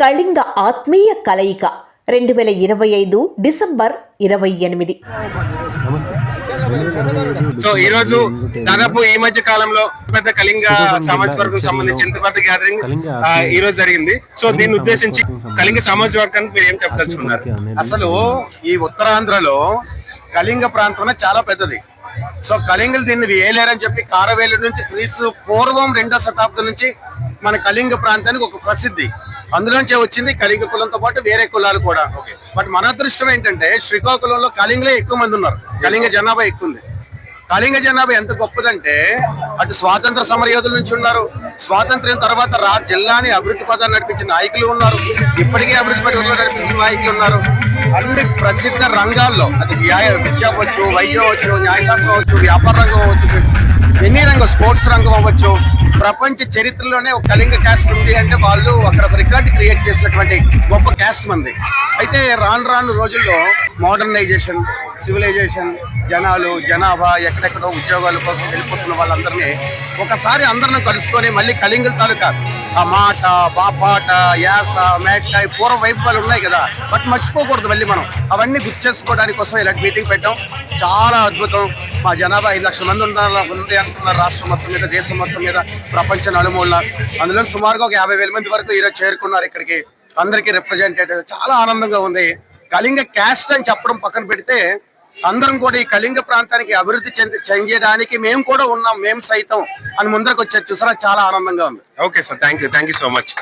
కళింగ ఆత్మీయ కలయిక 2025 December 28. So ఈ రోజు దాదాపు ఈ మధ్య కాలంలో పెద్ద కళింగ సామాజిక వర్గం సంబంధించి ఎంత పెద్ద గ్యాదరింగ్ ఈ రోజు జరిగింది. సో దీన్ని ఉద్దేశించి కళింగ సామాజిక వర్గానికి మీరు ఏం చెప్పదలుచుకున్నారు? అసలు ఈ ఉత్తరాంధ్రలో కళింగ ప్రాంతం చాలా పెద్దది. సో కళింగులు దీన్ని ఏలేరని చెప్పి కారవేలు నుంచి క్రీస్తు పూర్వం 2వ శతాబ్దం నుంచి మన కళింగ ప్రాంతానికి ఒక ప్రసిద్ధి. అందులోంచే వచ్చింది కళింగ కులంతో పాటు వేరే కులాలు కూడా. బట్ మన అదృష్టం ఏంటంటే శ్రీకాకుళంలో కళింగులే ఎక్కువ మంది ఉన్నారు. కళింగ జనాభా ఎక్కువ ఉంది. కళింగ జనాభా ఎంత గొప్పదంటే అటు స్వాతంత్ర సమరయోధుల నుంచి ఉన్నారు, స్వాతంత్ర్యం తర్వాత జిల్లాని అభివృద్ధి పదాన్ని నడిపించిన నాయకులు ఉన్నారు, ఇప్పటికే అభివృద్ధి పథకంలో నడిపిస్తున్న నాయకులు ఉన్నారు. అన్ని ప్రసిద్ధ రంగాల్లో అది విద్య అవ్వచ్చు, వైద్యం అవ్వచ్చు, న్యాయశాస్త్రం అవ్వచ్చు, వ్యాపార రంగం అవ్వచ్చు, ఎన్ని రంగం స్పోర్ట్స్ రంగం అవ్వచ్చు. ప్రపంచ చరిత్రలోనే ఒక కళింగ క్యాస్ట్ ఉంది అంటే వాళ్ళు అక్కడ ఒక రికార్డు క్రియేట్ చేసినటువంటి గొప్ప క్యాస్ట్ మంది. అయితే రాను రాను రోజుల్లో మోడర్నైజేషన్, సివిలైజేషన్, జనాభా ఎక్కడెక్కడో ఉద్యోగాల కోసం వెళ్ళిపోతున్న వాళ్ళందరినీ ఒకసారి అందరిని కలుసుకొని మళ్ళీ కళింగుల తాలూకా ఆ మాట, బాపాట, యాస, మేట, పూర్వ వైభవాలు ఉన్నాయి కదా, బట్ మర్చిపోకూడదు. మళ్ళీ మనం అవన్నీ గుర్తు చేసుకోవడానికి కోసం ఇలాంటి మీటింగ్ పెట్టాం. చాలా అద్భుతం. మా జనాభా 5 లక్షల మంది ఉంది అంటున్నారు రాష్ట్రం మొత్తం మీద, దేశం మొత్తం మీద, ప్రపంచ నలుమూల. అందులో సుమారుగా ఒక 50,000 మంది వరకు ఈరోజు చేరుకున్నారు ఇక్కడికి. అందరికీ రిప్రజెంటేటివ్. చాలా ఆనందంగా ఉంది. కళింగ క్యాస్ట్ అని చెప్పడం పక్కన పెడితే అందరం కూడా ఈ కళింగ ప్రాంతానికి అభివృద్ధి చెందడానికి మేము కూడా ఉన్నాం, మేము సైతం అని ముందరకు వచ్చారు. చూసారా, చాలా ఆనందంగా ఉంది. Okay sir, thank you so much.